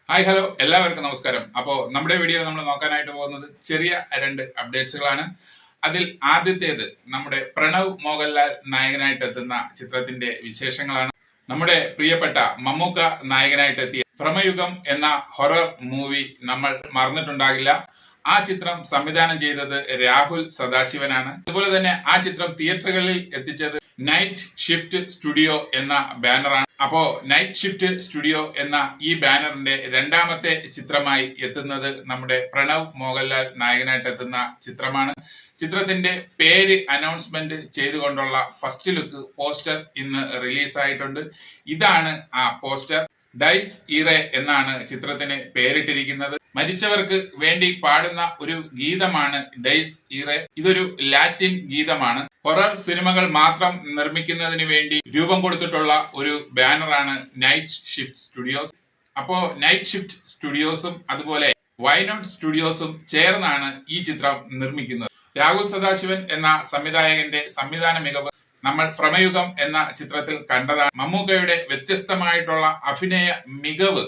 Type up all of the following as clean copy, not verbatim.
Hi hello എല്ലാവർക്കും നമസ്കാരം. അപ്പോൾ നമ്മുടെ വീഡിയോ നമ്മൾ നോക്കാനായിട്ട് പോകുന്നത് ചെറിയ രണ്ട് അപ്ഡേറ്റ്സുകളാണ്. അതിൽ ആദ്യത്തേത് നമ്മുടെ പ്രണവ് മോഹൻലാൽ നായകനായിട്ട് എത്തുന്ന ചിത്രത്തിന്റെ വിശേഷങ്ങളാണ്. നമ്മുടെ പ്രിയപ്പെട്ട മമ്മൂക്ക നായകനായിട്ട് എത്തിയ ഭ്രമയുഗം എന്ന ഹൊറർ മൂവി നമ്മൾ മറന്നിട്ടുണ്ടാകില്ല. ആ ചിത്രം സംവിധാനം ചെയ്തത് രാഹുൽ സദാശിവനാണ്. അതുപോലെ തന്നെ ആ ചിത്രം തിയേറ്ററുകളിൽ എത്തിച്ചത് നൈറ്റ് ഷിഫ്റ്റ് സ്റ്റുഡിയോ എന്ന ബാനറാണ്. അപ്പോ നൈറ്റ് ഷിഫ്റ്റ് സ്റ്റുഡിയോ എന്ന ഈ ബാനറിന്റെ രണ്ടാമത്തെ ചിത്രമായി എത്തുന്നത് നമ്മുടെ പ്രണവ് മോഹൻലാൽ നായകനായിട്ട് എത്തുന്ന ചിത്രമാണ്. ചിത്രത്തിന്റെ പേര് അനൗൺസ്മെന്റ് ചെയ്തുകൊണ്ടുള്ള ഫസ്റ്റ് ലുക്ക് പോസ്റ്റർ ഇന്ന് റിലീസായിട്ടുണ്ട്. ഇതാണ് ആ പോസ്റ്റർ. ഡൈസ് ഇറെ എന്നാണ് ചിത്രത്തിന് പേരിട്ടിരിക്കുന്നത്. മരിച്ചവർക്ക് വേണ്ടി പാടുന്ന ഒരു ഗീതമാണ് ഡൈസ് ഇറെ. ഇതൊരു ലാറ്റിൻ ഗീതമാണ്. ഹൊറർ സിനിമകൾ മാത്രം നിർമ്മിക്കുന്നതിന് വേണ്ടി രൂപം കൊടുത്തിട്ടുള്ള ഒരു ബാനറാണ് നൈറ്റ് ഷിഫ്റ്റ് സ്റ്റുഡിയോസ്. അപ്പോ നൈറ്റ് ഷിഫ്റ്റ് സ്റ്റുഡിയോസും അതുപോലെ വൈനോട്ട് സ്റ്റുഡിയോസും ചേർന്നാണ് ഈ ചിത്രം നിർമ്മിക്കുന്നത്. രാഹുൽ സദാശിവൻ എന്ന സംവിധായകന്റെ സംവിധാന മികവ് നമ്മൾ ഭ്രമയുഗം എന്ന ചിത്രത്തിൽ കണ്ടതാണ്. മമ്മൂക്കയുടെ വ്യത്യസ്തമായിട്ടുള്ള അഭിനയ മികവ്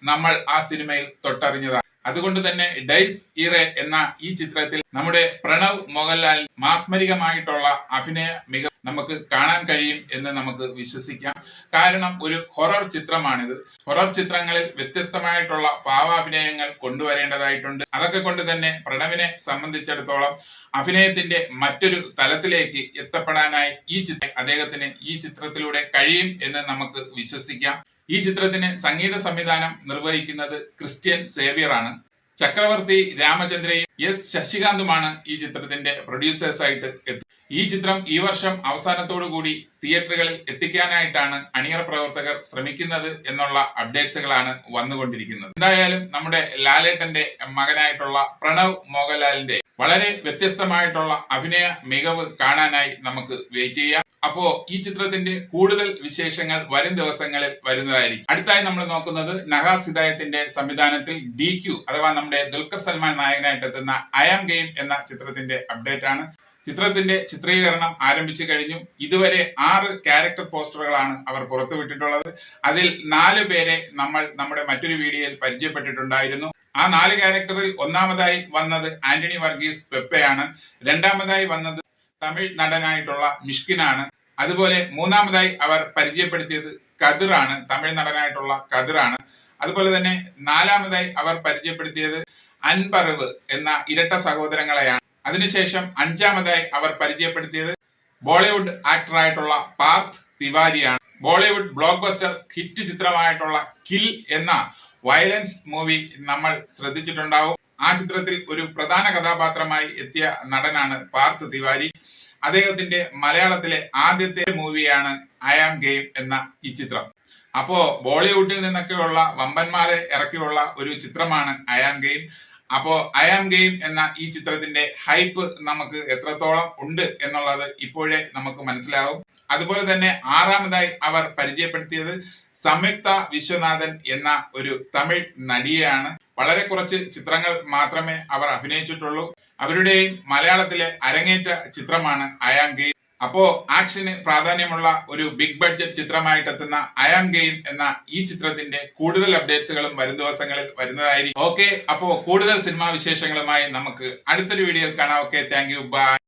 നമ്മൾ ആ സിനിമയിൽ തൊട്ടറിഞ്ഞതാണ്. അതുകൊണ്ട് തന്നെ ഡൈസ് ഇറെ എന്ന ഈ ചിത്രത്തിൽ നമ്മുടെ പ്രണവ് മോഹൻലാൽ മാസ്മരികമായിട്ടുള്ള അഭിനയ മികവ് നമുക്ക് കാണാൻ കഴിയും എന്ന് നമുക്ക് വിശ്വസിക്കാം. കാരണം ഒരു ഹൊറർ ചിത്രമാണിത്. ഹൊറർ ചിത്രങ്ങളിൽ വ്യത്യസ്തമായിട്ടുള്ള ഭാവാഭിനയങ്ങൾ കൊണ്ടുവരേണ്ടതായിട്ടുണ്ട്. അതൊക്കെ കൊണ്ട് തന്നെ പ്രണവിനെ സംബന്ധിച്ചിടത്തോളം അഭിനയത്തിന്റെ മറ്റൊരു തലത്തിലേക്ക് എത്തപ്പെടാനായി അദ്ദേഹത്തിന് ഈ ചിത്രത്തിലൂടെ കഴിയും എന്ന് നമുക്ക് വിശ്വസിക്കാം. ഈ ചിത്രത്തിന് സംഗീത സംവിധാനം നിർവഹിക്കുന്നത് ക്രിസ്ത്യൻ സേവ്യർ ആണ്. ചക്രവർത്തി രാമചന്ദ്രയും എസ് ശശികാന്തുമാണ് ഈ ചിത്രത്തിന്റെ പ്രൊഡ്യൂസേഴ്സായിട്ട് എത്തുന്നത്. ഈ ചിത്രം ഈ വർഷം അവസാനത്തോടു കൂടി തിയേറ്ററുകളിൽ എത്തിക്കാനായിട്ടാണ് അണിയറ പ്രവർത്തകർ ശ്രമിക്കുന്നത് എന്നുള്ള അപ്ഡേറ്റ്സുകളാണ് വന്നുകൊണ്ടിരിക്കുന്നത്. എന്തായാലും നമ്മുടെ ലാലേട്ടന്റെ മകനായിട്ടുള്ള പ്രണവ് മോഹൻലാലിന്റെ വളരെ വ്യത്യസ്തമായിട്ടുള്ള അഭിനയ മികവ് കാണാനായി നമുക്ക് വെയിറ്റ് ചെയ്യാം. അപ്പോ ഈ ചിത്രത്തിന്റെ കൂടുതൽ വിശേഷങ്ങൾ വരും ദിവസങ്ങളിൽ വരുന്നതായിരിക്കും. അടുത്തായി നമ്മൾ നോക്കുന്നത് നഹാസ് ഹിദായത്തിന്റെ സംവിധാനത്തിൽ DQ അഥവാ നമ്മുടെ ദുൽഖർ സൽമാൻ നായകനായിട്ട് എത്തുന്ന ഐ ആം ഗെയിം എന്ന ചിത്രത്തിന്റെ അപ്ഡേറ്റ് ആണ്. ചിത്രത്തിന്റെ ചിത്രീകരണം ആരംഭിച്ചു കഴിഞ്ഞു. ഇതുവരെ 6 ക്യാരക്ടർ പോസ്റ്ററുകളാണ് അവർ പുറത്തുവിട്ടിട്ടുള്ളത്. അതിൽ 4 പേരെ നമ്മൾ നമ്മുടെ മറ്റൊരു വീഡിയോയിൽ പരിചയപ്പെട്ടിട്ടുണ്ടായിരുന്നു. ആ 4 ക്യാരക്ടറിൽ ഒന്നാമതായി വന്നത് ആന്റണി വർഗീസ് പെപ്പയാണ്. രണ്ടാമതായി വന്നത് തമിഴ് നടനായിട്ടുള്ള മിഷ്കിനാണ്. അതുപോലെ മൂന്നാമതായി അവർ പരിചയപ്പെടുത്തിയത് കതിറാണ്, തമിഴ് നടനായിട്ടുള്ള കതിറാണ്. അതുപോലെ തന്നെ നാലാമതായി അവർ പരിചയപ്പെടുത്തിയത് അൻപറിവ് എന്ന ഇരട്ട സഹോദരങ്ങളെയാണ്. അതിനുശേഷം 5ാമതായി അവർ പരിചയപ്പെടുത്തിയത് ബോളിവുഡ് ആക്ടറായിട്ടുള്ള പാർത്ഥ് തിവാരിയാണ്. ബോളിവുഡ് ബ്ലോക്ക് ബസ്റ്റർ ഹിറ്റ് ചിത്രമായിട്ടുള്ള കിൽ എന്ന വയലൻസ് മൂവി നമ്മൾ ശ്രദ്ധിച്ചിട്ടുണ്ടാവും. ആ ചിത്രത്തിൽ ഒരു പ്രധാന കഥാപാത്രമായി എത്തിയ നടനാണ് പാർത്ഥ് തിവാരി. അദ്ദേഹത്തിന്റെ മലയാളത്തിലെ ആദ്യത്തെ മൂവിയാണ് ഐ ആം ഗെയിം എന്ന ഈ ചിത്രം. അപ്പോ ബോളിവുഡിൽ നിന്നൊക്കെയുള്ള വമ്പന്മാരെ ഇറക്കിയുള്ള ഒരു ചിത്രമാണ് ഐ ആം ഗെയിം. അപ്പോ ഐ ആം ഗെയിം എന്ന ഈ ചിത്രത്തിന്റെ ഹൈപ്പ് നമുക്ക് എത്രത്തോളം ഉണ്ട് എന്നുള്ളത് ഇപ്പോഴേ നമുക്ക് മനസ്സിലാവും. അതുപോലെ തന്നെ 6ാമതായി അവർ പരിചയപ്പെടുത്തിയത് സംയുക്ത വിശ്വനാഥൻ എന്ന ഒരു തമിഴ് നടിയെയാണ്. വളരെ കുറച്ച് ചിത്രങ്ങൾ മാത്രമേ അവർ അഭിനയിച്ചിട്ടുള്ളൂ. അവരുടെയും മലയാളത്തിലെ അരങ്ങേറ്റ ചിത്രമാണ് ഐ ആം ഗെയിം. അപ്പോ ആക്ഷന് പ്രാധാന്യമുള്ള ഒരു ബിഗ് ബഡ്ജറ്റ് ചിത്രമായിട്ട് എത്തുന്ന ഐ ആം ഗെയിം എന്ന ഈ ചിത്രത്തിന്റെ കൂടുതൽ അപ്ഡേറ്റ്സുകളും വരും ദിവസങ്ങളിൽ വരുന്നതായിരിക്കും. ഓക്കെ, അപ്പോ കൂടുതൽ സിനിമാ വിശേഷങ്ങളുമായി നമുക്ക് അടുത്തൊരു വീഡിയോയിൽ കാണാം. Okay, thank you, by.